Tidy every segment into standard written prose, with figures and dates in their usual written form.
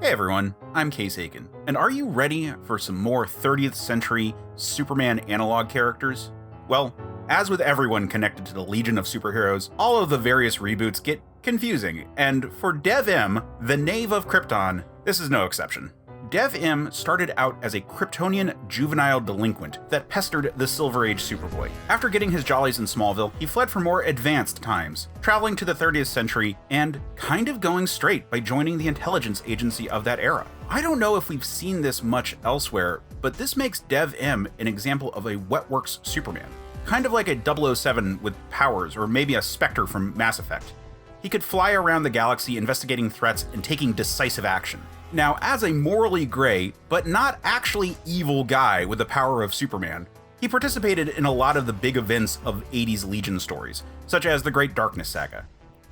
Hey everyone, I'm Case Aiken, and are you ready for some more 30th century Superman analog characters? Well, as with everyone connected to the Legion of Superheroes, all of the various reboots get confusing, and for DevEm, the Knave of Krypton, this is no exception. DevEm started out as a Kryptonian Juvenile delinquent that pestered the Silver Age Superboy. After getting his jollies in Smallville, he fled for more advanced times, traveling to the 30th century and kind of going straight by joining the intelligence agency of that era. I don't know if we've seen this much elsewhere, but this makes DevEm an example of a wetworks Superman. Kind of like a 007 with powers, or maybe a Spectre from Mass Effect. He could fly around the galaxy investigating threats and taking decisive action. Now, as a morally gray, but not actually evil guy with the power of Superman, he participated in a lot of the big events of 80s Legion stories, such as the Great Darkness Saga.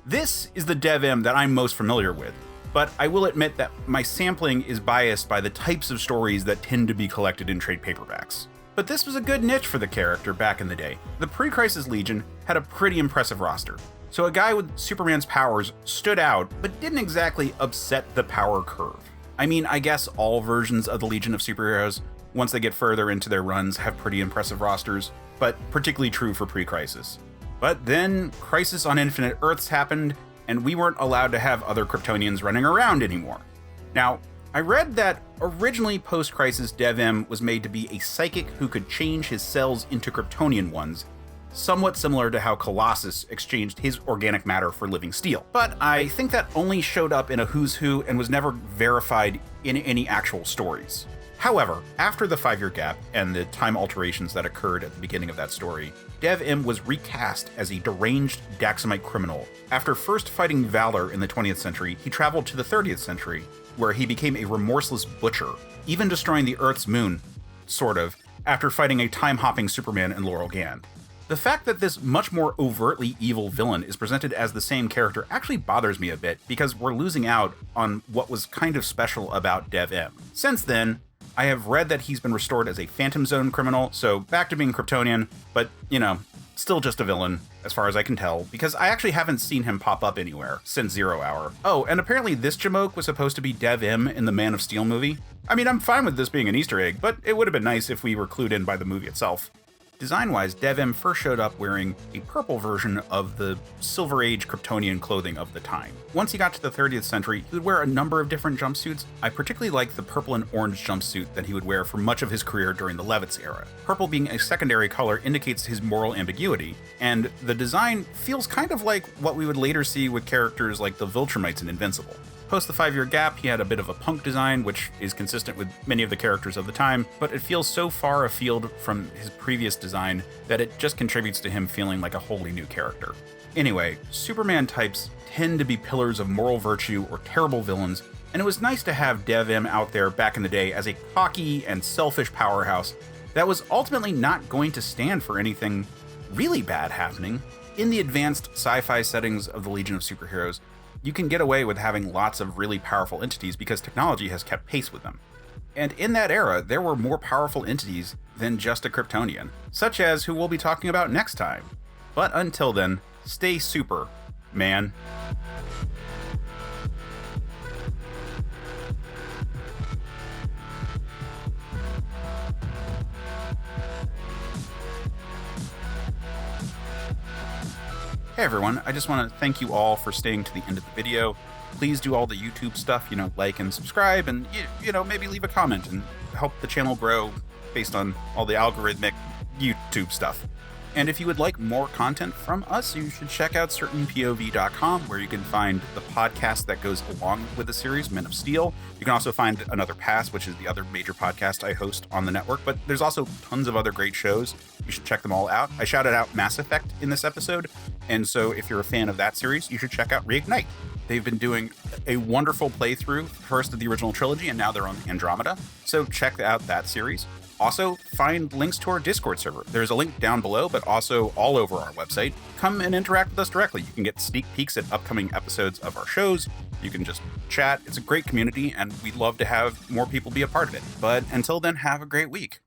This is the DevEm that I'm most familiar with, but I will admit that my sampling is biased by the types of stories that tend to be collected in trade paperbacks. But this was a good niche for the character back in the day. The pre-Crisis Legion had a pretty impressive roster, so a guy with Superman's powers stood out, but didn't exactly upset the power curve. I mean, I guess all versions of the Legion of Superheroes, once they get further into their runs, have pretty impressive rosters, but particularly true for pre-Crisis. But then Crisis on Infinite Earths happened, and we weren't allowed to have other Kryptonians running around anymore. Now, I read that originally post-Crisis DevEm was made to be a psychic who could change his cells into Kryptonian ones, somewhat similar to how Colossus exchanged his organic matter for living steel. But I think that only showed up in a who's who and was never verified in any actual stories. However, after the 5-year gap and the time alterations that occurred at the beginning of that story, DevEm was recast as a deranged Daxamite criminal. After first fighting Valor in the 20th century, he traveled to the 30th century, where he became a remorseless butcher, even destroying the Earth's moon, sort of, after fighting a time-hopping Superman and Laurel Gann. The fact that this much more overtly evil villain is presented as the same character actually bothers me a bit, because we're losing out on what was kind of special about DevEm. Since then, I have read that he's been restored as a Phantom Zone criminal, so back to being Kryptonian, but, still just a villain, as far as I can tell, because I actually haven't seen him pop up anywhere since 0 Hour. Oh, and apparently this Jamoke was supposed to be DevEm in the Man of Steel movie. I mean, I'm fine with this being an Easter egg, but it would have been nice if we were clued in by the movie itself. Design-wise, DevEm first showed up wearing a purple version of the Silver Age Kryptonian clothing of the time. Once he got to the 30th century, he would wear a number of different jumpsuits. I particularly like the purple and orange jumpsuit that he would wear for much of his career during the Levitz era. Purple being a secondary color indicates his moral ambiguity, and the design feels kind of like what we would later see with characters like the Viltrumites in Invincible. Post the 5-year gap, he had a bit of a punk design, which is consistent with many of the characters of the time, but it feels so far afield from his previous design that it just contributes to him feeling like a wholly new character. Anyway, Superman types tend to be pillars of moral virtue or terrible villains, and it was nice to have DevEm out there back in the day as a cocky and selfish powerhouse that was ultimately not going to stand for anything really bad happening. In the advanced sci-fi settings of the Legion of Superheroes, you can get away with having lots of really powerful entities because technology has kept pace with them. And in that era, there were more powerful entities than just a Kryptonian, such as who we'll be talking about next time. But until then, stay super, man. Hey everyone, I just want to thank you all for staying to the end of the video. Please do all the YouTube stuff, like and subscribe, and, maybe leave a comment and help the channel grow based on all the algorithmic YouTube stuff. And if you would like more content from us, you should check out certainpov.com, where you can find the podcast that goes along with the series, Men of Steel. You can also find Another Pass, which is the other major podcast I host on the network, but there's also tons of other great shows. You should check them all out. I shouted out Mass Effect in this episode, and so if you're a fan of that series, you should check out Reignite. They've been doing a wonderful playthrough, first of the original trilogy, and now they're on Andromeda, so check out that series. Also, find links to our Discord server. There's a link down below, but also all over our website. Come and interact with us directly. You can get sneak peeks at upcoming episodes of our shows. You can just chat. It's a great community, and we'd love to have more people be a part of it. But until then, have a great week.